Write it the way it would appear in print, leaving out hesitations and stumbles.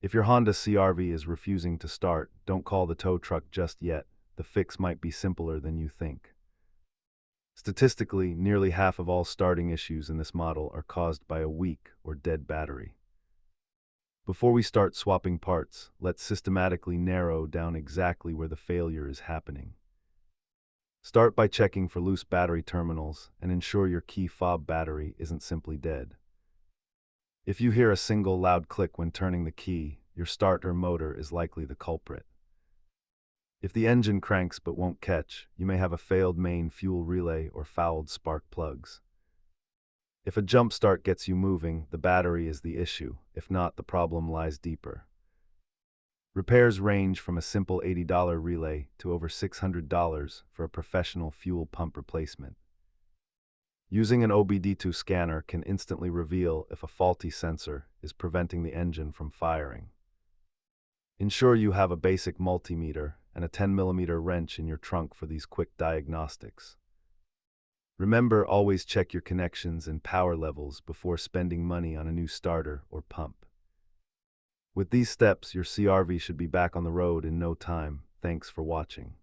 If your Honda CR-V is refusing to start, don't call the tow truck just yet. The fix might be simpler than you think. Statistically, nearly half of all starting issues in this model are caused by a weak or dead battery. Before we start swapping parts, let's systematically narrow down exactly where the failure is happening. Start by checking for loose battery terminals and ensure your key fob battery isn't simply dead. If you hear a single loud click when turning the key, your starter motor is likely the culprit. If the engine cranks but won't catch, you may have a failed main fuel relay or fouled spark plugs. If a jump start gets you moving, the battery is the issue. If not, the problem lies deeper. Repairs range from a simple $80 relay to over $600 for a professional fuel pump replacement. Using an OBD2 scanner can instantly reveal if a faulty sensor is preventing the engine from firing. Ensure you have a basic multimeter and a 10mm wrench in your trunk for these quick diagnostics. Remember, always check your connections and power levels before spending money on a new starter or pump. With these steps, your CR-V should be back on the road in no time. Thanks for watching.